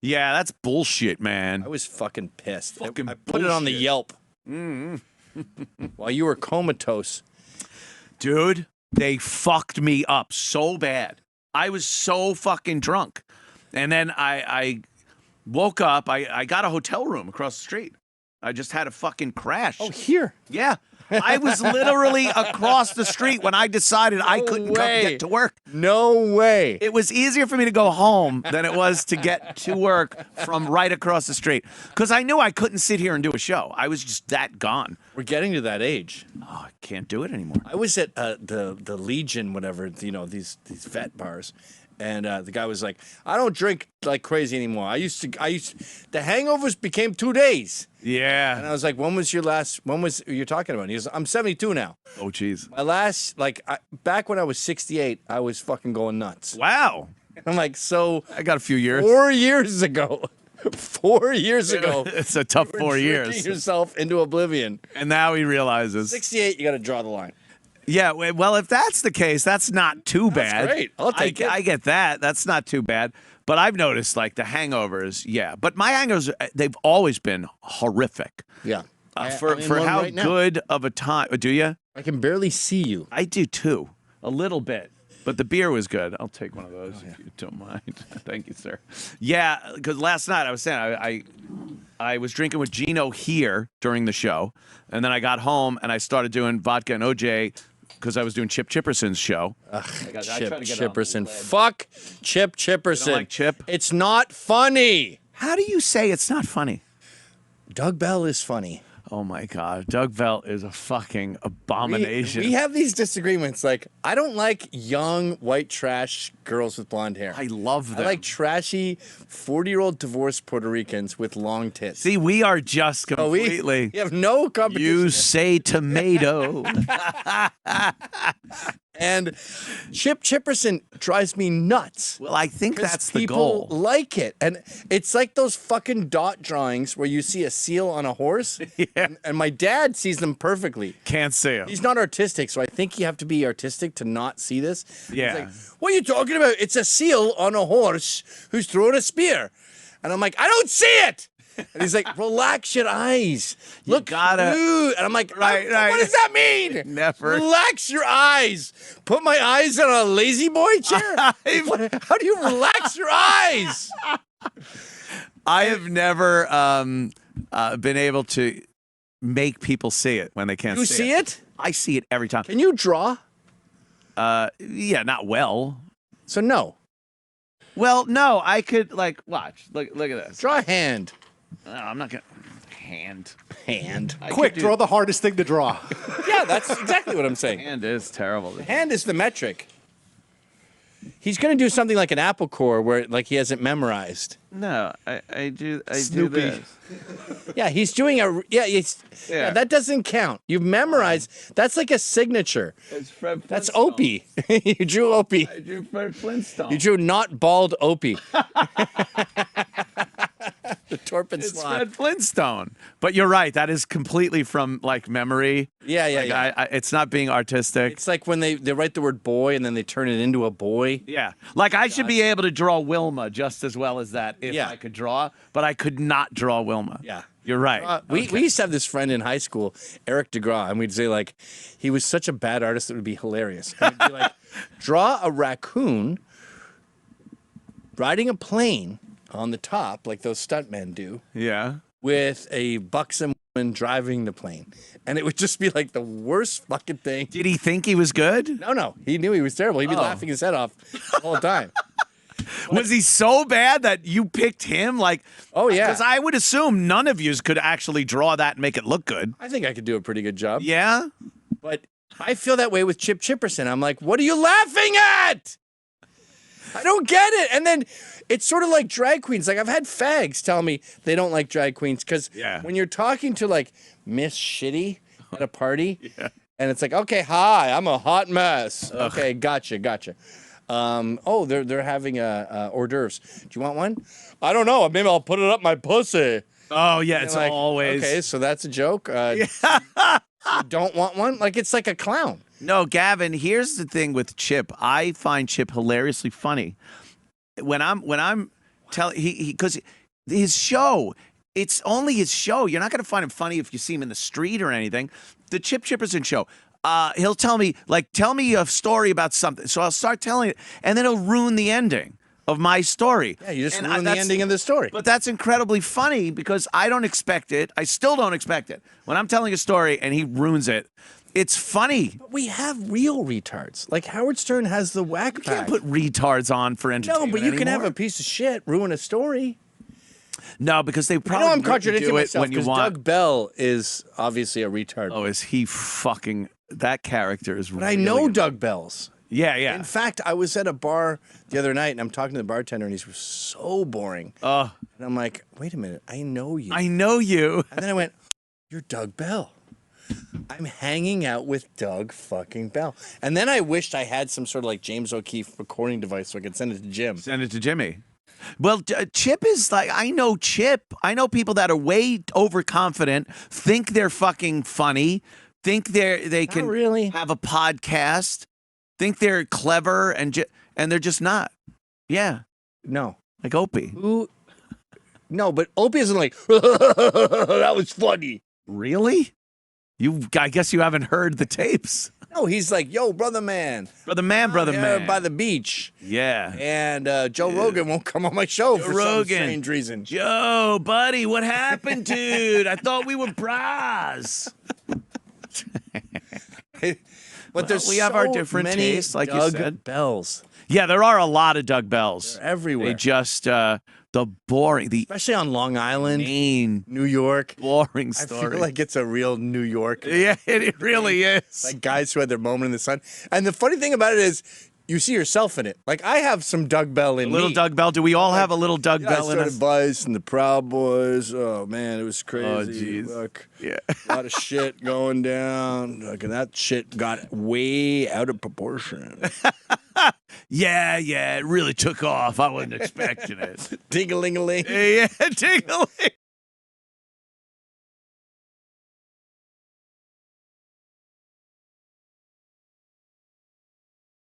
Yeah, that's bullshit, man. I was fucking pissed. Fucking I put it on the bullshit. Yelp while you were comatose. Dude, they fucked me up so bad. I was so fucking drunk. And then I woke up. I got a hotel room across the street. I just had a fucking crash. Oh, here. Yeah. I was literally across the street when I decided I couldn't come get to work. No way. It was easier for me to go home than it was to get to work from right across the street. Because I knew I couldn't sit here and do a show. I was just that gone. We're getting to that age. Oh, I can't do it anymore. I was at the Legion, whatever, these vet bars. And the guy was like, I don't drink like crazy anymore. The hangovers became 2 days. Yeah. And I was like, when was you're talking about? And he goes, I'm 72 now. Oh, jeez. My last, back when I was 68, I was fucking going nuts. Wow. I'm like, so. I got a few years. 4 years ago. 4 years ago. It's a tough 4 years. Drinking yourself into oblivion. And now he realizes. 68, you got to draw the line. Yeah, well, if that's the case, that's not too bad. That's great. I'll take it. I get that. That's not too bad. But I've noticed, like, the hangovers, yeah. But my hangovers, they've always been horrific. Yeah. For how right good of a time. Do you? I can barely see you. I do, too. A little bit. But the beer was good. I'll take one of those if you don't mind. Thank you, sir. Yeah, because last night I was saying I was drinking with Gino here during the show. And then I got home and I started doing vodka and OJ because I was doing Chip Chipperson's show. Chipperson. Fuck Chip Chipperson. You don't like Chip? It's not funny. How do you say it's not funny? Doug Bell is funny. Oh, my God. Doug Bell is a fucking abomination. We have these disagreements. Like, I don't like young, white trash girls with blonde hair. I love them. I like trashy 40-year-old divorced Puerto Ricans with long tits. See, we are just completely. We have no competition. You say tomato. And Chip Chipperson drives me nuts. Well, I think that's the goal. People like it. And it's like those fucking dot drawings where you see a seal on a horse. Yeah. And my dad sees them perfectly. Can't see him. He's not artistic, so I think you have to be artistic to not see this. Yeah. He's like, what are you talking about? It's a seal on a horse who's throwing a spear. And I'm like, I don't see it. And he's like, relax your eyes. Look, dude. And I'm like, right. What does that mean? Never. Relax your eyes. Put my eyes on a lazy boy chair? How do you relax your eyes? I have never been able to make people see it when they can't see it. You see it? I see it every time. Can you draw? Yeah, not well. So no. Well, no, I could, like, watch. Look at this. Draw a hand. I'm not going to. Hand. Quick, draw the hardest thing to draw. Yeah, that's exactly what I'm saying. Hand is terrible. Hand is the metric. He's going to do something like an apple core where like he hasn't memorized. No, I do Snoopy. this. Yeah, he's doing yeah, that doesn't count. You've memorized. That's like a signature. It's Fred Flintstone. That's Opie. You drew Opie. I drew Fred Flintstone. You drew not bald Opie. The Torpid It's Slot. Fred Flintstone. But you're right. That is completely from, like, memory. Yeah. It's not being artistic. It's like when they write the word boy and then they turn it into a boy. Yeah. Like, I should be able to draw Wilma just as well as that if I could draw, but I could not draw Wilma. Yeah. You're right. We used to have this friend in high school, Eric DeGraw, and we'd say, like, he was such a bad artist that would be hilarious. And we'd be like, draw a raccoon riding a plane on the top, like those stuntmen do. Yeah. With a buxom woman driving the plane. And it would just be like the worst fucking thing. Did he think he was good? No. He knew he was terrible. He'd be laughing his head off all the time. Was he so bad that you picked him? Like, oh, yeah. Because I would assume none of you could actually draw that and make it look good. I think I could do a pretty good job. Yeah? But I feel that way with Chip Chipperson. I'm like, what are you laughing at? I don't get it. And then it's sort of like drag queens. Like, I've had fags tell me they don't like drag queens because when you're talking to, like, Miss Shitty at a party, and it's like, okay, hi, I'm a hot mess. Ugh. Okay, gotcha. Oh, they're having hors d'oeuvres. Do you want one? I don't know. Maybe I'll put it up my pussy. Oh, yeah, it's like, always. Okay, so that's a joke. You don't want one? Like, it's like a clown. No, Gavin, here's the thing with Chip. I find Chip hilariously funny. When I'm because his show. It's only his show. You're not going to find him funny if you see him in the street or anything. The Chip Chipperson show. He'll tell me a story about something. So I'll start telling it, and then he'll ruin the ending of my story. Yeah, you just ruin the ending of the story. But that's incredibly funny because I don't expect it. I still don't expect it. When I'm telling a story and he ruins it, it's funny. But we have real retards. Like Howard Stern has the whack You can't put retards on for entertainment. No, but you can have anymore. a piece of shit ruin a story. No, because they probably I know I'm contradicting do it myself when you because want. Doug Bell is obviously a retard. Oh, is he fucking? That character is. But I know Doug Bell's. Yeah, yeah. In fact, I was at a bar the other night and I'm talking to the bartender and he's so boring. And I'm like, wait a minute, I know you. I know you. And then I went, you're Doug Bell. I'm hanging out with Doug fucking Bell. And then I wished I had some sort of like James O'Keefe recording device so I could send it to Jim. Send it to Jimmy. Well, Chip is like, I know Chip. I know people that are way overconfident, think they're fucking funny, think they can really have a podcast, think they're clever, and they're just not. Yeah. No. Like Opie. Who? No, but Opie isn't like, that was funny. Really? I guess you haven't heard the tapes. No, he's like, yo, brother man. Brother man. By the beach. Yeah. And Joe Rogan won't come on my show for some Rogan. strange reason. Joe, buddy, what happened, dude? I thought we were bras. But there's we have our so different many tastes, like Doug you said. Bells. Yeah, there are a lot of Doug Bells. They're everywhere. They just the boring, the especially on Long Island, main, New York. boring story. I feel like it's a real New York. Yeah, it really is. Like guys who had their moment in the sun. And the funny thing about it is, you see yourself in it. Like I have some Doug Bell in Little me. Doug Bell. Do we all have a little Doug Bell in I us? started Vice and the Proud Boys. Oh man, it was crazy. Oh, jeez. Look, Yeah. a lot of shit going down. Like, and that shit got way out of proportion. Yeah, it really took off. I wasn't expecting it. Ding-a-ling-a-ling. Yeah, tickling.